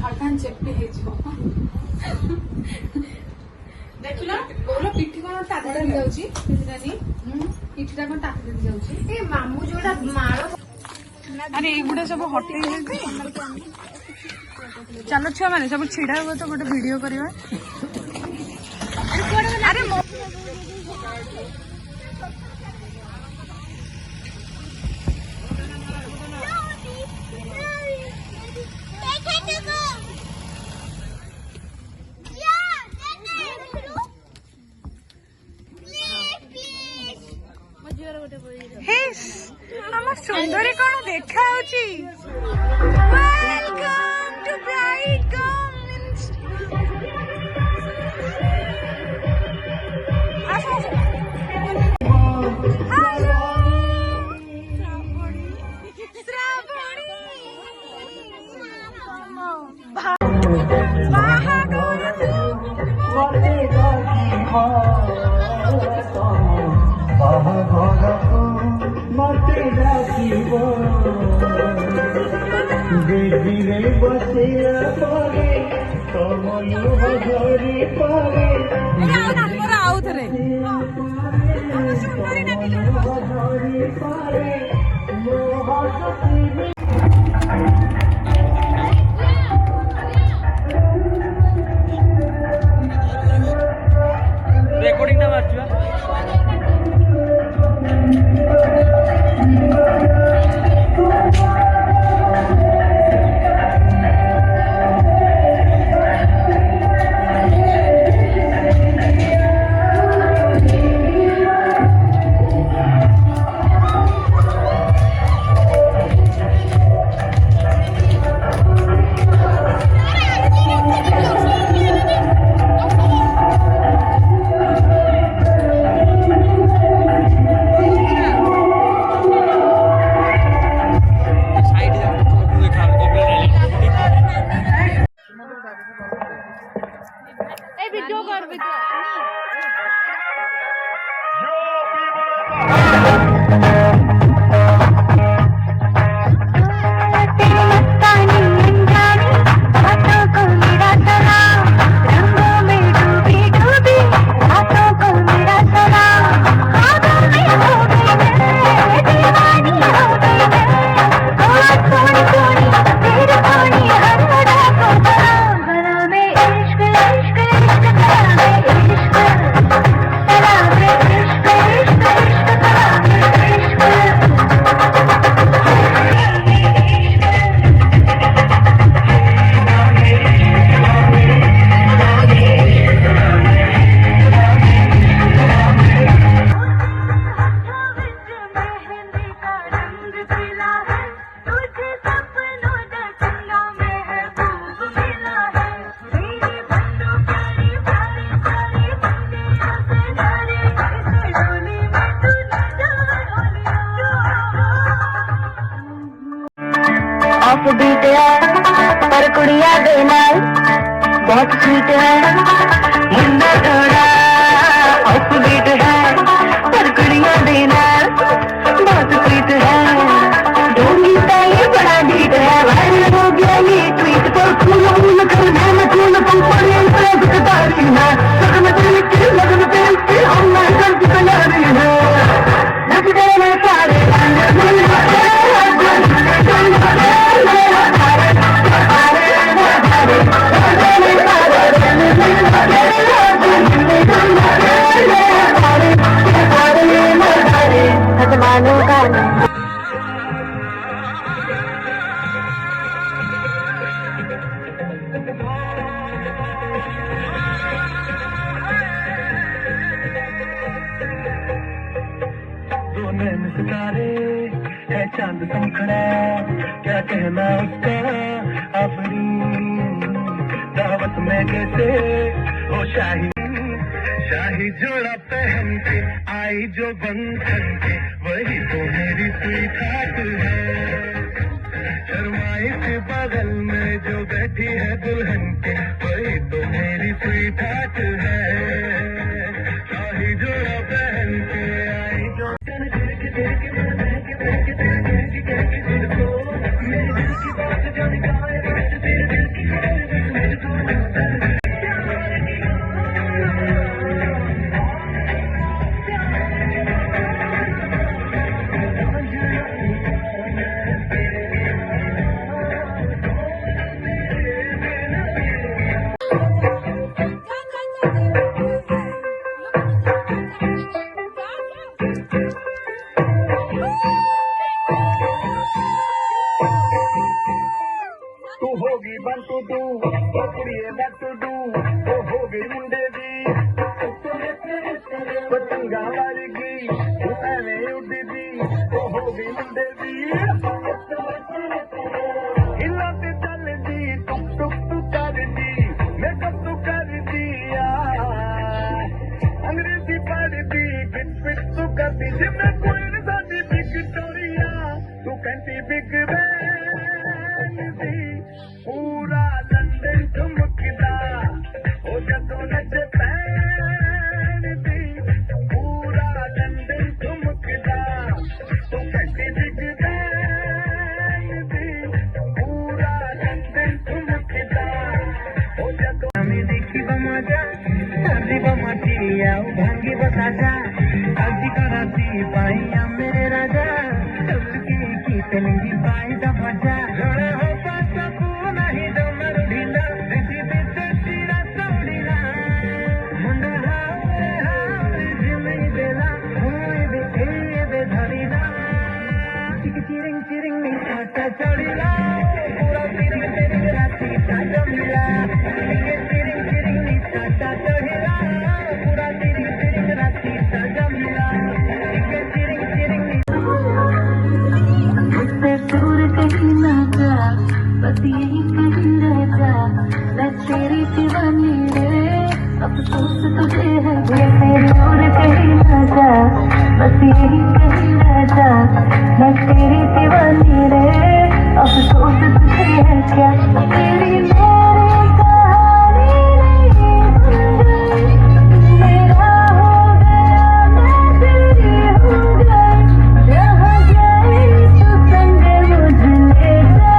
धड़कन चेपी है देखुन बोलो पिठी कौन टाटा जाऊँगी पिठीटा कौन टाटा जाऊँगी मामू जोड़ा माड़ अरे एगुड़ा सब हटे चलो छुआ मैंने सब छिड़ा हुआ तो गोटे वीडियो करवा अरे सुंदरी कौन देखा रेकॉर्डिंग ना बात बीट है पर कुड़िया देना बहुत स्वीट है मुंडा थोड़ा ऑफ बीट है पर कुड़िया देना बहुत स्वीट है ढोंगी का ये बड़ा बीट है वायरल हो गया ये ट्वीट पर फूल फूल करने में फूल पंपड़ी तारी है लगन पे हम कर दी तैयारी है नच गए सारे सितारे है चांद समखड़ा क्या कहना उसका अपनी दावत में कैसे हो शाही जोड़ा पहन के आई जो बंधन के वही तो मेरी स्वीट हार्ट है शर्माई से बगल में जो बैठी है दुल्हन के वही तो मेरी स्वीट हार्ट है शाही जोड़ा पहन के आई जो मेरे दिल की बात जाने का है तेरे दिल की तू होगी बंटू तू ओ कुड़िए बंटू तू ओ हो गई मुंडे दी पतंगा वर्गी तू एने उड़ी दी ओ हो गई मुंडे दी हिला ते चल दी टुक टुक तू कर दी मेकअप तू कर दिया अंग्रेजी पढ़ दी फिट फिट तू कर दी जिम्मे कोई न साडी विक्टोरिया तू कहती बिग बैन दी पूरा लंदन ठुमकदा ओ जदों नच पैन दी पूरा लंदन ठुमकदा तू कहती बिग बैन दी पूरा लंदन ठुमकदा ओ जदों हमें देखी बमजा शादी बमचिया भांगी बताजा आजी कराती पाइया मेरे राजा चुटकी की तेलंगी पाई दा बजा जोड़ा हो पासा नहीं दो मर ढीला देसी देसी सीरा सोड़ीला मुंडा हावे जिमे देला होए बे धरीला चिरिंग चिरिंग में काटा चढ़ीला पूरा चिरिंग चिरिंग राती ताजा मिला ये चिरिंग चिरिंग में काटा चढ़ीला पूरा चिरिंग चिरिंग राती ताजा मिला ये चिरिंग चिरिंग मुझसे दूर कहीं ना जा बस यही कहीं रह जा मैं तेरी दीवानी रे अफसोस तुझे है मुझसे दूर कहीं ना जा बस यही कहीं रह जा मैं तेरी दीवानी रे अफसोस तुझे है क्या तेरी मेरी कहानी नहीं बन गई मेरा हो गया मैं तेरी हो गई जहाँ गई तो संग मुझे ले जा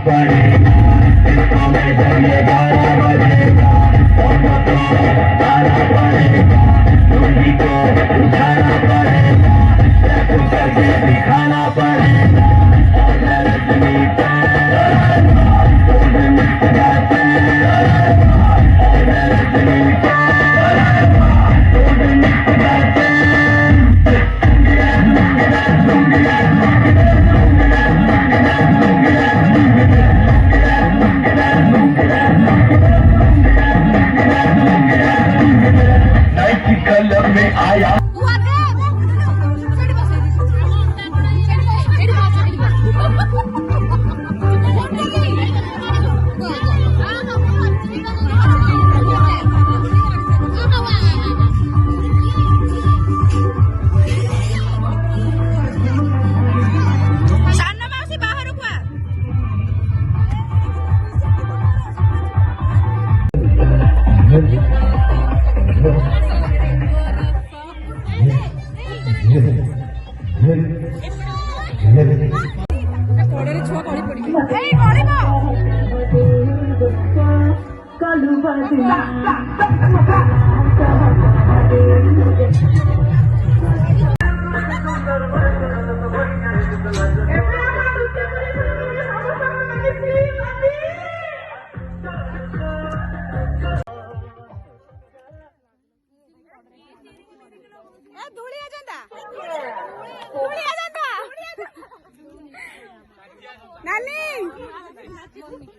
पड़ेगा, इसको मैं जरिए 12 बजेगा, गाना पड़ेगा, तुझी को उठाना पड़ेगा, तू करके दिखाना पड़ेगा, और रजनी पे कलर में आया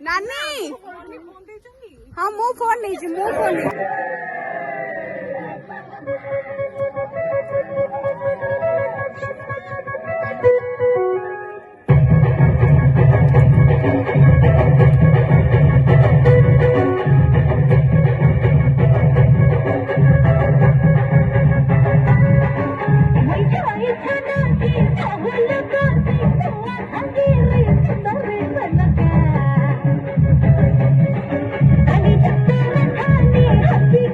नानी हाँ मो फोन नहीं मो फोन नहीं Happy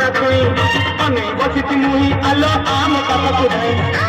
पड़ा तुई अने बसित मुही आलो आम का पकुड़े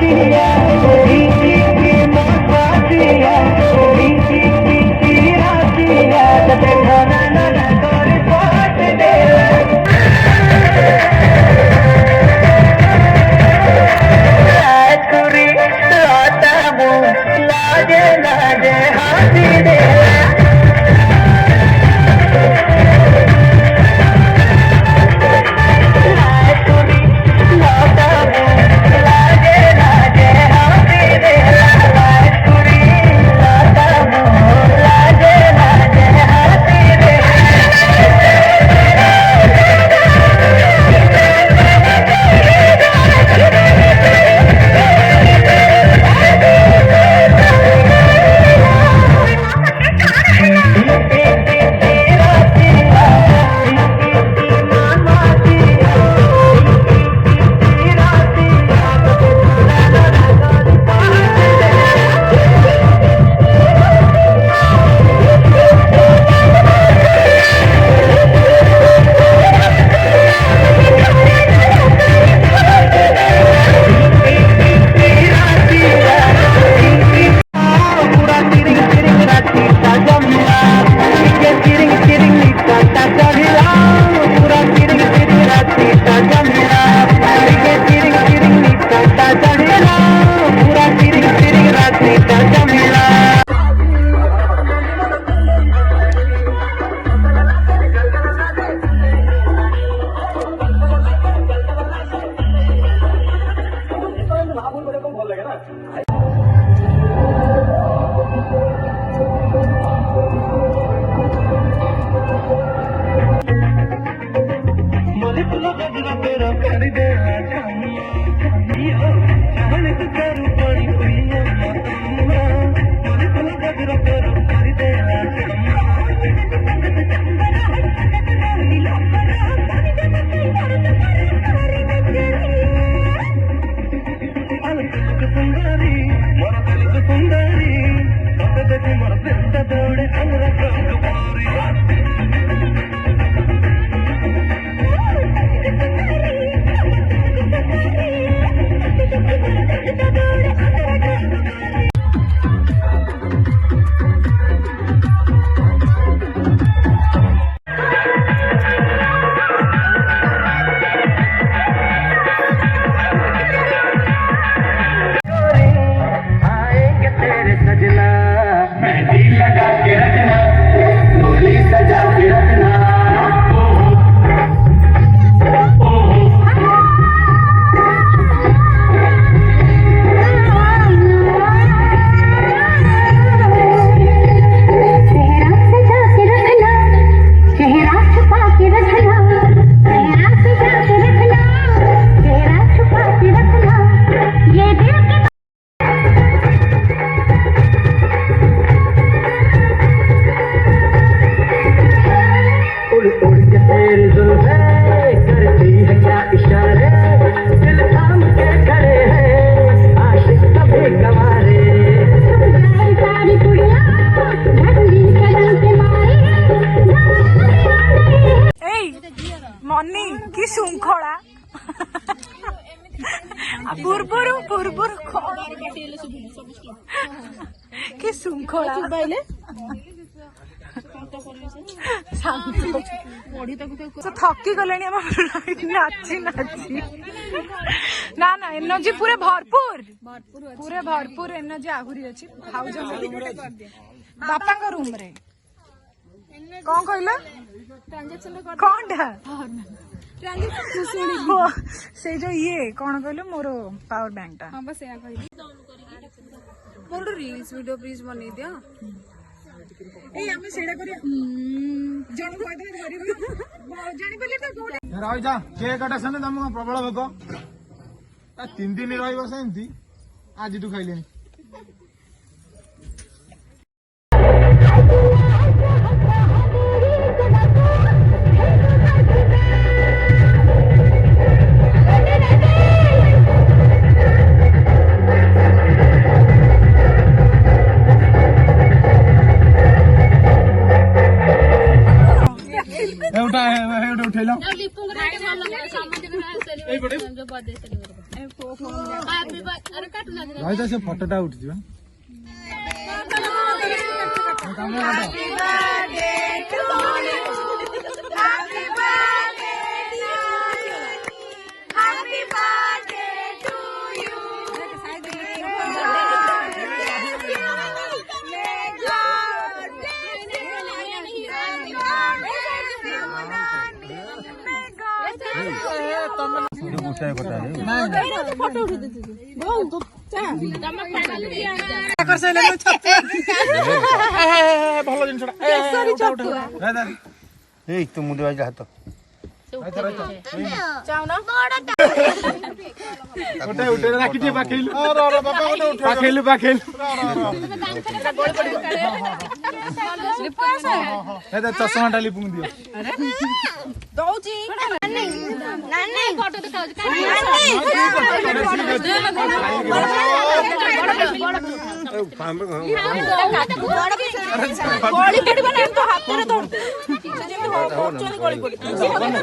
Yeah. କି ଶୃଙ୍ଖଳା ପାଇଲେ ଥକି ଗଲେଣି ଆମ ନାଚି ନାଚି ନା ନା ଏନର୍ଜି ପୁରା ଭରପୁର ପୁରା ଭରପୁର ଏନର୍ଜି ଆହୁରି ଅଛି ଭାଉଜ ବାପାଙ୍କ ରୁମ ରେ କଣ କହିଲ କଣଟା ସେ ଯୋଉ ଇଏ କଣ କହିଲ ମୋର ପାୱାର ବ୍ୟାଙ୍କ ଟା ମୋର ରିଲ୍ସ ଭିଡିଓ ପ୍ଲିଜ ବନେଇ ଦିଅ ଏଇ ଆମେ ସେଇଟା କରିବା ଜଣ କହିଦେଲେ ଧରିବ ଜାଣିପାରିଲେ ତ କୋଉଟା ରହିଯା କେକ୍ କାଟା ସେନେ ତମକୁ ପ୍ରବଳ ଭୋକ 3 ଦିନ ରହିବ ସେମିତି ଆଜିଠୁ ଖାଇଲେଣି उठेल से फटोटा उठी भल जिन तो मुंडे बाज हाथ चषमा टा लिपुंग दियो ଦଉଛି